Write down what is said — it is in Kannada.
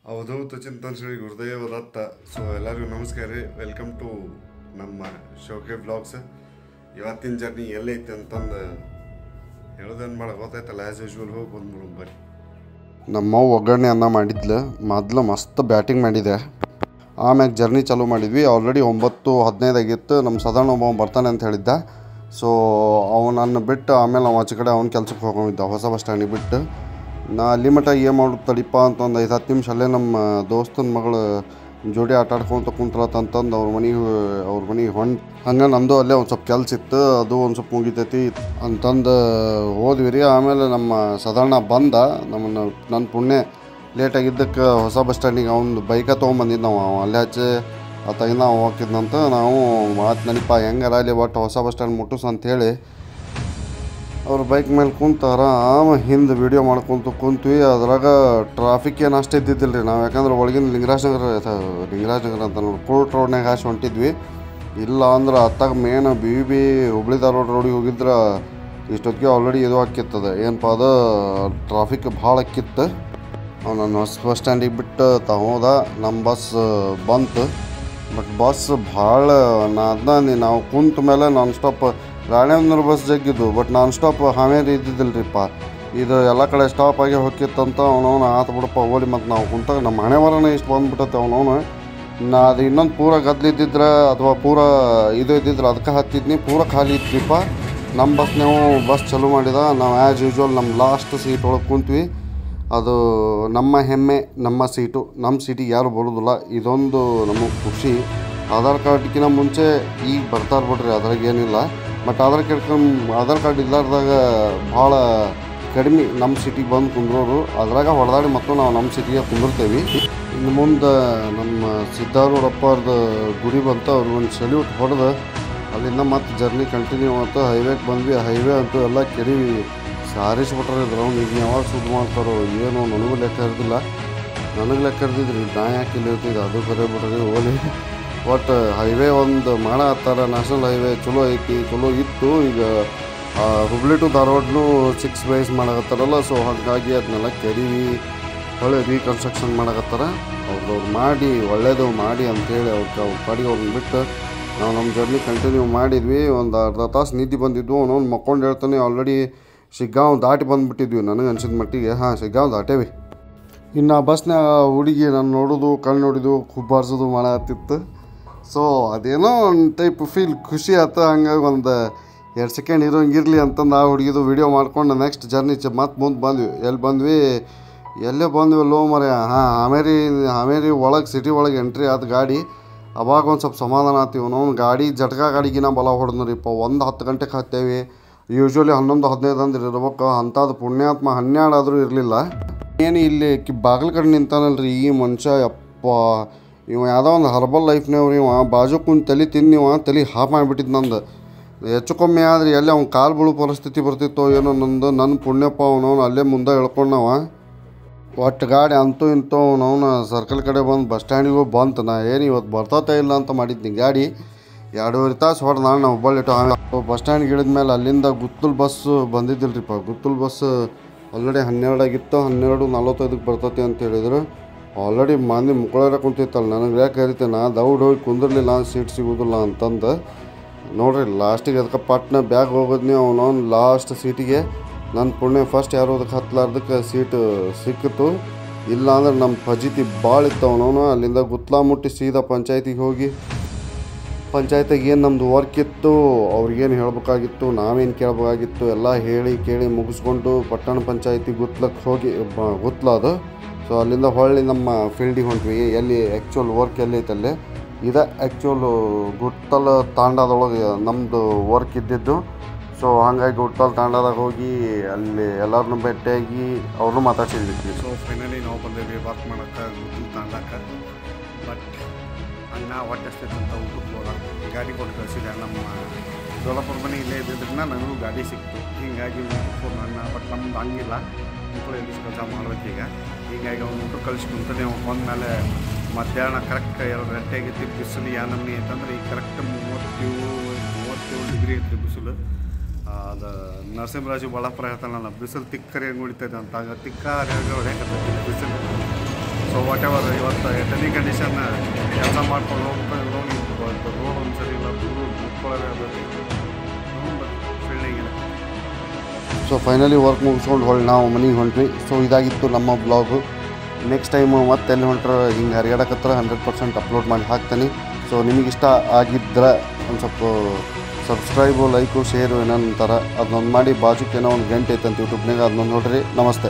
ಅವಧೂತ ಚಿಂತನ್ ಶ್ರೀ ಗುರುದೇವ ದತ್ತ. ಸೊ ಎಲ್ಲರಿಗೂ ನಮಸ್ಕಾರ ರೀ. ವೆಲ್ಕಮ್ ಟು ನಮ್ಮ ಶೋಕೆ ಬ್ಲಾಗ್ಸ್. ಇವತ್ತಿನ ಜರ್ನಿ ಎಲ್ಲೈತೆ ಅಂತಂದು ಹೇಳೋದೇನು ಭಾಳ ಗೊತ್ತಾಯ್ತಲ್ಲ. ಆ್ಯಸ್ ಯೂಶ್ವಲ್ ಹೋಗಿ ಬಂದ್ಬಿಡು ಬರ್ರಿ. ನಮ್ಮ ಒಗ್ಗರಣೆ ಅನ್ನ ಮಾಡಿದ್ಲು. ಮೊದಲು ಮಸ್ತ್ ಬ್ಯಾಟಿಂಗ್ ಮಾಡಿದೆ. ಆಮ್ಯಾಗ ಜರ್ನಿ ಚಾಲೂ ಮಾಡಿದ್ವಿ. ಆಲ್ರೆಡಿ 9:15 ಆಗಿತ್ತು. ನಮ್ಮ ಸಾಧಾರಣ ಒಬ್ಬ ಬರ್ತಾನೆ ಅಂತ ಹೇಳಿದ್ದ. ಸೊ ಅವನನ್ನು ಬಿಟ್ಟು ಆಮೇಲೆ ನಾವು ಆಚೆ ಕಡೆ ಅವ್ನ ಕೆಲ್ಸಕ್ಕೆ ಹೋಗಿದ್ದ, ಹೊಸ ಬಸ್ ಸ್ಟ್ಯಾಂಡಿಗೆ ಬಿಟ್ಟು. ನಾ ಅಲ್ಲಿ ಮಟ್ಟ ಏನು ಮಾಡೋದು ತಡಿಪ ಅಂತ ಒಂದು 5-10 ನಿಮಿಷ ಅಲ್ಲೇ ನಮ್ಮ ದೋಸ್ತನ ಮಗಳು ಜೋಡಿ ಆಟ ಆಡ್ಕೊತ ಕುಂತ್ರತ್ತಂತಂದು ಅವ್ರ ಮನೆಗೆ ಹೊಂಟು. ಹಂಗೆ ನಂದು ಅಲ್ಲೇ ಒಂದು ಸ್ವಲ್ಪ ಕೆಲಸ ಇತ್ತು, ಅದು ಒಂದು ಸ್ವಲ್ಪ ಮುಗಿತೈತಿ ಅಂತಂದು ಹೋದ್ವಿ ರೀ. ಆಮೇಲೆ ನಮ್ಮ ಸಾಧಾರಣ ಬಂದ. ನನ್ನ ಪುಣ್ಯ ಲೇಟಾಗಿದ್ದಕ್ಕೆ ಹೊಸ ಬಸ್ ಸ್ಟ್ಯಾಂಡಿಗೆ ಅವ್ನು ಬೈಕ ತೊಗೊಂಬಂದಿದ್ದು. ನಾವು ಅಲ್ಲೇ ಹಚ್ಚಿ ಆತಾಗಿಂದ ಹೋಗಿದ್ನಂತ. ನಾವು ಮಾತು ನಡಿಪ ಹೆಂಗಾರ ಅಲ್ಲಿ ಒಟ್ಟು ಹೊಸ ಬಸ್ ಸ್ಟ್ಯಾಂಡ್ ಮುಟ್ಟಿಸ್ ಅಂಥೇಳಿ ಅವ್ರ ಬೈಕ್ ಮೇಲೆ ಕುಂತು ಆರಾಮ ಹಿಂದೆ ವೀಡಿಯೋ ಮಾಡ್ಕೊತ ಕುಂತ್ವಿ. ಅದ್ರಾಗ ಟ್ರಾಫಿಕ್ ಏನು ಅಷ್ಟು ಇದ್ದಿದ್ದಿಲ್ಲ ರೀ. ನಾವು ಯಾಕಂದ್ರೆ ಒಳಗಿನ ಲಿಂಗರಾಜ್ ನಗರ ಅಂತ ನೋಡಿ ಕೋರ್ಟ್ ರೋಡ್ನಾಗ ಹಾಸಿ ಹೊಂಟಿದ್ವಿ. ಇಲ್ಲ ಅಂದ್ರೆ ಅತ್ತಾಗ ಮೇನ್ ಬಿ ಹುಬ್ಳಿ ಧಾರವಾಡ ರೋಡಿಗೆ ಹೋಗಿದ್ರೆ ಇಷ್ಟೊತ್ತಿಗೆ ಆಲ್ರೆಡಿ ಇದು ಹಾಕಿತ್ತದ ಏನಪ್ಪ ಅದು ಟ್ರಾಫಿಕ್ ಭಾಳ ಆಕ್ಕಿತ್ತು. ನನ್ನ ಹೊಸ ಬಸ್ ಸ್ಟ್ಯಾಂಡಿಗೆ ಬಿಟ್ಟು ಹೋದ. ನಮ್ಮ ಬಸ್ ಬಂತು. ಬಟ್ ಬಸ್ ಭಾಳ ನಾವು ಕುಂತ ಮೇಲೆ ನಾನ್ ಸ್ಟಾಪ್ ರಾಣೇಂದ್ರ ಬಸ್ ಜಗ್ಗಿದ್ದು. ಬಟ್ ನಾನ್ ಸ್ಟಾಪ್ ಹಾವೇರಿ ಇದ್ದಿದ್ದಿಲ್ಲ ರೀಪ್ಪ. ಇದು ಎಲ್ಲ ಕಡೆ ಸ್ಟಾಪ್ ಆಗಿ ಹೋಗಿತ್ತಂತ ಅವನವನು ಆತು ಬಿಡಪ್ಪ ಓಲಿ. ಮತ್ತು ನಾವು ಕುಂತಾಗ ನಮ್ಮ ಹಣೆ ಬರೋಣ ಇಷ್ಟು ಬಂದ್ಬಿಟ್ಟತ್ತೆ. ಅವನವನು ಅದು ಇನ್ನೊಂದು ಪೂರ ಗದ್ಲಿದ್ದಿದ್ರೆ ಅಥವಾ ಪೂರ ಇದು ಇದ್ದಿದ್ರೆ ಅದಕ್ಕೆ ಹತ್ತಿದ್ನಿ. ಪೂರ ಖಾಲಿ ಇತ್ರಿಪ್ಪ. ನಮ್ಮ ಬಸ್ ಚಾಲೂ ಮಾಡಿದ. ನಾವು ಆ್ಯಸ್ ಯೂಶ್ವಲ್ ನಮ್ಮ ಲಾಸ್ಟ್ ಸೀಟ್ ಒಳಗೆ ಕುಂತ್ವಿ. ಅದು ನಮ್ಮ ಹೆಮ್ಮೆ, ನಮ್ಮ ಸೀಟು. ನಮ್ಮ ಸೀಟಿಗೆ ಯಾರು ಬರೋದಿಲ್ಲ. ಇದೊಂದು ನಮಗೆ ಖುಷಿ. ಆಧಾರ್ ಕಾರ್ಡ್ಗಿಂತ ಮುಂಚೆ ಈಗ ಬರ್ತಾರೆ ಬಿಡ್ರಿ, ಅದ್ರಾಗ ಏನಿಲ್ಲ. ಬಟ್ ಆಧಾರ್ ಕಾರ್ಡ್ ಇಲ್ಲಾರ್ದಾಗ ಭಾಳ ಕಡಿಮೆ ನಮ್ಮ ಸಿಟಿಗೆ ಬಂದು ಕುಂದ್ರೋರು. ಅದ್ರಾಗ ಹೊಡೆದಾಡಿ ಮತ್ತು ನಾವು ನಮ್ಮ ಸಿಟಿಗೆ ಕುಂದಿರ್ತೇವೆ. ಇನ್ನು ಮುಂದೆ ನಮ್ಮ ಸಿದ್ಧಾರೂಢಪ್ಪವ್ರದ್ದು ಗುಡಿ ಬಂತು. ಅವ್ರಿಗೆ ಒಂದು ಸಲ್ಯೂಟ್ ಹೊಡೆದು ಅಲ್ಲಿಂದ ಮತ್ತೆ ಜರ್ನಿ ಕಂಟಿನ್ಯೂ ಆಯ್ತು. ಹೈವೇಗೆ ಬಂದ್ವಿ. ಹೈವೇ ಅಂತೂ ಎಲ್ಲ ಕೆರಿ ಸಾರಿಸ್ಬಿಟ್ರೆ ಅವ್ನು ಈಗ ಯಾವಾಗ ಸುದ್ದಿ ಮಾಡ್ತಾರೋ ಏನೋ ನನಗೂ ಲೆಕ್ಕ ಇರೋದಿಲ್ಲ. ನನಗೆ ಲೆಕ್ಕ ಇರ್ತಿದ್ರಿ ನಾ ಯಾಕೆ ಇಲ್ಲಿ ಇರ್ತಿದ್ದೆ ಅದು ಬರೀ ಬಿಡ್ರಿ ಓಲಿ. ಒಟ್ಟು ಹೈವೇ ಒಂದು ಮಾಡತ್ತಾರ. ನ್ಯಾಷನಲ್ ಹೈವೇ ಚಲೋ ಐತಿ, ಚಲೋ ಇತ್ತು. ಈಗ ಹುಬ್ಳಿ ಟು ಧಾರವಾಡನೂ 6 ವೈಸ್ ಮಾಡಕತ್ತಾರಲ್ಲ. ಸೊ ಹಾಗಾಗಿ ಅದನ್ನೆಲ್ಲ ಕೆರಿವಿ ಹೊಳೆ ರೀಕನ್ಸ್ಟ್ರಕ್ಷನ್ ಮಾಡಕತ್ತಾರ. ಅವ್ರವ್ರು ಮಾಡಿ ಒಳ್ಳೇದು ಮಾಡಿ ಅಂಥೇಳಿ ಅವ್ರ ಪಾಡಿಗೆ ಅವ್ರನ್ನ ಬಿಟ್ಟು ನಾವು ನಮ್ಮ ಜರ್ನಿ ಕಂಟಿನ್ಯೂ ಮಾಡಿದ್ವಿ. ಒಂದು ಅರ್ಧ ತಾಸು ನಿದ್ದೆ ಬಂದಿದ್ವು. ಅವನವ್ನು ಮಕ್ಕೊಂಡು ಹೇಳ್ತಾನೆ. ಆಲ್ರೆಡಿ ಶಿಗ್ಗಾಂವ್ ದಾಟಿ ಬಂದುಬಿಟ್ಟಿದ್ವಿ ನನಗೆ ಅನ್ಸಿದ ಮಟ್ಟಿಗೆ. ಸಿಗ್ಗಾಂವ್ ದಾಟೇವಿ. ಇನ್ನು ಆ ಬಸ್ನಾಗ ಹುಡುಗಿ ನಾನು ನೋಡೋದು ಕಣ್ಣು ನೋಡಿದ್ದು ಕುಬ್ಬಾರ್ಸೋದು ಮಾಡತ್ತಿತ್ತು. ಸೊ ಅದೇನೋ ಒಂದು ಟೈಪ್ ಫೀಲ್ ಖುಷಿ ಆಯ್ತು. ಹಂಗಾಗಿ ಒಂದು 2 ಸೆಕೆಂಡ್ ಇರೋಂಗಿರಲಿ ಅಂತಂದು ಆ ಹುಡುಗಿದು ವೀಡಿಯೋ ಮಾಡ್ಕೊಂಡು ನೆಕ್ಸ್ಟ್ ಜರ್ನಿ ಮತ್ತೆ ಮುಂದೆ ಬಂದ್ವಿ. ಎಲ್ಲೇ ಬಂದ್ವಿ ಲೋ ಮರೆ. ಹಾವೇರಿ ಒಳಗೆ ಸಿಟಿ ಒಳಗೆ ಎಂಟ್ರಿ ಆದ ಗಾಡಿ. ಅವಾಗ ಒಂದು ಸ್ವಲ್ಪ ಸಮಾಧಾನ ಆತೀವಿ. ನಾವು ಗಾಡಿ ಗಾಡಿಗಿನ ಬಲ ಹೊಡೆದ್ರಿಪ್ಪ. 10 ಗಂಟೆಗೆ ಹತ್ತೇವಿ. ಯೂಶ್ವಲಿ 11-15 ಅಂದ್ರೆ ಇರ್ಬೇಕು. ಅಂಥದ್ದು ಪುಣ್ಯಾತ್ಮ 12 ಆದರೂ ಇರಲಿಲ್ಲ. ಏನು ಇಲ್ಲಿ ಬಾಗಿಲು ಕಡೆ ನಿಂತಾನಲ್ರಿ ಈ ಮನುಷ್ಯ. ಯಪ್ಪ ಇವ ಯಾವುದೋ ಒಂದು ಹರ್ಬಲ್ ಲೈಫ್ನವ್ರು. ಇವ ಬಾಜು ಕುಂತು ತಲೆ ತಲೆ ಹಾಫ್ ಮಾಡಿಬಿಟ್ಟಿದ್ದು. ನಂದು ಹೆಚ್ಚು ಕಮ್ಮಿ ಆದರೆ ಎಲ್ಲಿ ಅವ್ನು ಕಾಲು ಬೀಳೋ ಪರಿಸ್ಥಿತಿ ಬರ್ತಿತ್ತೋ ಏನೋ. ನನ್ನ ಪುಣ್ಯಪ್ಪ ಅವನವನು ಅಲ್ಲೇ ಮುಂದೆ ಹೇಳ್ಕೊಂಡವ. ಒಟ್ಟು ಗಾಡಿ ಅಂತೂ ಇಂತೂ ಅವನವನು ಸರ್ಕಲ್ ಕಡೆ ಬಂದು ಬಸ್ ಸ್ಟ್ಯಾಂಡಿಗೂ ಬಂತು. ನಾ ಏನು ಇವತ್ತು ಬರ್ತತೇ ಇಲ್ಲ ಅಂತ ಮಾಡಿದ್ನಿ. ಗಾಡಿ 2.5 ತಾಸು ಹೊಡೆದ. ನಾವು ಹುಬ್ಬಳ್ಳಿಟ್ಟು ಆಮೇಲೆ ಬಸ್ ಸ್ಟ್ಯಾಂಡ್ಗೆ ಇಳಿದ ಮೇಲೆ ಅಲ್ಲಿಂದ ಗುತ್ತಲ್ ಬಸ್ ಬಂದಿದ್ದಿಲ್ರಿಪ್ಪ. ಗುತ್ತಲ್ ಬಸ್ ಆಲ್ರೆಡಿ 12 ಆಗಿತ್ತು. 12:45 ಬರ್ತೈತಿ ಅಂತ ಹೇಳಿದ್ರು. ಆಲ್ರೆಡಿ ಮಂದಿ ಮುಕ್ಕಳಾರ ಕುಂತಿತ್ತಲ್ಲ. ನನಗೆ ಯಾಕೆ ಕರಿತೆ ನಾ ದೌಡ್ ಹೋಗಿ ಕುಂದಿರ್ಲಿಲ್ಲ ಸೀಟ್ ಸಿಗೋದಿಲ್ಲ ಅಂತಂದು ನೋಡ್ರಿ. ಲಾಸ್ಟಿಗೆ ಅದಕ್ಕೆ ಪಟ್ನ ಬ್ಯಾಗ್ ಹೋಗೋದ್ನಿ. ಅವನವನು ಲಾಸ್ಟ್ ಸೀಟಿಗೆ ನನ್ನ ಪುಣ್ಯ ಫಸ್ಟ್ ಯಾರು ಅದಕ್ಕೆ ಹತ್ತಲಾರ್ದಕ್ಕೆ ಸೀಟ್ ಸಿಕ್ಕಿತು. ಇಲ್ಲ ಅಂದ್ರೆ ನಮ್ಮ ಫಜಿತಿ ಭಾಳ ಇತ್ತು. ಅವನವನು ಅಲ್ಲಿಂದ ಗುತ್ಲಾ ಮುಟ್ಟಿ ಸೀದಾ ಪಂಚಾಯತಿಗೆ ಹೋಗಿ ಪಂಚಾಯತಿಗೆ ಏನು ನಮ್ಮದು ವರ್ಕ್ ಇತ್ತು, ಅವ್ರಿಗೇನು ಹೇಳಬೇಕಾಗಿತ್ತು, ನಾವೇನು ಕೇಳಬೇಕಾಗಿತ್ತು ಎಲ್ಲ ಹೇಳಿ ಕೇಳಿ ಮುಗಿಸ್ಕೊಂಡು ಪಟ್ಟಣ ಪಂಚಾಯತಿ ಗುತ್ಲಕ್ಕೆ ಹೋಗಿ ಗುತ್ಲದು. ಸೊ ಅಲ್ಲಿಂದ ಹೊಳ್ಳಿ ನಮ್ಮ ಫೀಲ್ಡಿಗೆ ಹೊಂಟ್ವಿ. ಎಲ್ಲಿ ಆ್ಯಕ್ಚುಲ್ ವರ್ಕ್ ಎಲ್ಲೈತಲ್ಲೇ ಇದೆ. ಆ್ಯಕ್ಚುಲ್ ಗುತ್ತಲ್ ತಾಂಡದೊಳಗೆ ನಮ್ಮದು ವರ್ಕ್ ಇದ್ದಿದ್ದು. ಸೊ ಹಾಗಾಗಿ ಗುತ್ತಲ್ ತಾಂಡದಾಗ ಹೋಗಿ ಅಲ್ಲಿ ಎಲ್ಲರನ್ನೂ ಭೇಟಿಯಾಗಿ ಅವ್ರನ್ನೂ ಮಾತಾಡ್ಸಿದ್ವಿ. ಸೊ ಫೈನಲಿ ನಾವು ಬಂದೇವಿ ವರ್ಕ್ ಮಾಡೋಕ್ಕೆ ಗುತ್ತಲ್ ತಾಂಡಕ್ಕೆ. ಬಟ್ ಅನ್ನ ಹೊಟ್ಟೆಸ್ತೈತೆ ಅಂತ ಊಟಕ್ಕೆ ಹೋದ ಗಾಡಿ ಕೊಟ್ಟು ಕಳಿಸಿದೆ. ನಮ್ಮ ದೊಡ್ಡಪ್ಪರ ಮನೆ ಇಲ್ಲೇ ಇದ್ದಿದ್ದರಿಂದ ನನಗೂ ಗಾಡಿ ಸಿಕ್ತು. ಹೀಗಾಗಿ ಊಟಕ್ಕೆ ನನ್ನ ಬಟ್ ನಮ್ದು ಹಂಗಿಲ್ಲ. ಮಕ್ಕಳು ಎಲ್ಲಿ ಕೆಲಸ ಮಾಡ್ಬೇಕೀಗ. ಹೀಗಾಗಿ ಅವ್ನು ಊಟ ಕಳಿಸ್ಕೊಂತಾನೆ. ಅವ್ನು ಬಂದಮೇಲೆ ಮಧ್ಯಾಹ್ನ ಕರೆಕ್ಟ್ 2 ಗಂಟೆಗೆ ಬಿಸಿಲು ನಮ್ಮನೆ ಅಂತಂದ್ರೆ ಈಗ ಕರೆಕ್ಟ್ 37 ಡಿಗ್ರಿ ಐತ್ರಿ ಬಿಸಿಲು. ಅದು ನರಸಿಂಹರಾಜು ಬಳ್ಳಾಪುರ ಹೇಳ್ತಾನಲ್ಲ, ಬಿಸಿಲು ತಿಕ್ಕರಿ ಹೆಂಗೆ ಹೊಡಿತೈತೆ ಅಂತ. ಆಗ ತಿಕ್ಕ ಹೊಡೆಯಕತ್ತೈತಿ ಬಿಸಿಲು. ಸೊ ವಾಟ್ ಎವರ್ ಇವತ್ತು ಎನಿ ಕಂಡೀಷನ್ ಕೆಲಸ ಮಾಡ್ಕೊಂಡು ಹೋಗ್ಬೇಕು ರೋಡ್ ಒಂದು ಸರಿ ಇಲ್ಲ ಮುಟ್ಕೊಳ್ಳೋದೇ ಅದರಲ್ಲಿ ಫೀಲ್ಡಿಂಗ್ ಇದೆ. ಸೊ ಫೈನಲಿ ವರ್ಕ್ ಮುಗಿಸ್ಕೊಂಡು ನಾವು ಮನೆಗೆ ಹೊಂಟ್ವಿ. ಸೊ ಇದಾಗಿತ್ತು ನಮ್ಮ ಬ್ಲಾಗು. ನೆಕ್ಸ್ಟ್ ಟೈಮು ಮತ್ತೆ ಎಲ್ಲಿ ಹೊಂಟ್ರೆ ಹಿಂಗೆ ಹರಿಯಾಡಕತ್ರ 100% ಅಪ್ಲೋಡ್ ಮಾಡಿ ಹಾಕ್ತೀನಿ. ಸೊ ನಿಮಗಿಷ್ಟ ಆಗಿದ್ರೆ ಒಂದು ಸ್ವಲ್ಪ ಸಬ್ಸ್ಕ್ರೈಬು ಲೈಕು ಶೇರು ಏನೋ ಅಂತಾರೆ ಅದನ್ನೊಂದು ಮಾಡಿ ಬಾಜುಕ್ಕೆ ಏನೋ ಒಂದು ಗಂಟೆ ಐತಂತ ಯೂಟ್ಯೂಬ್ನಾಗ ಅದನ್ನೊಂದು ನೋಡ್ರಿ. ನಮಸ್ತೆ.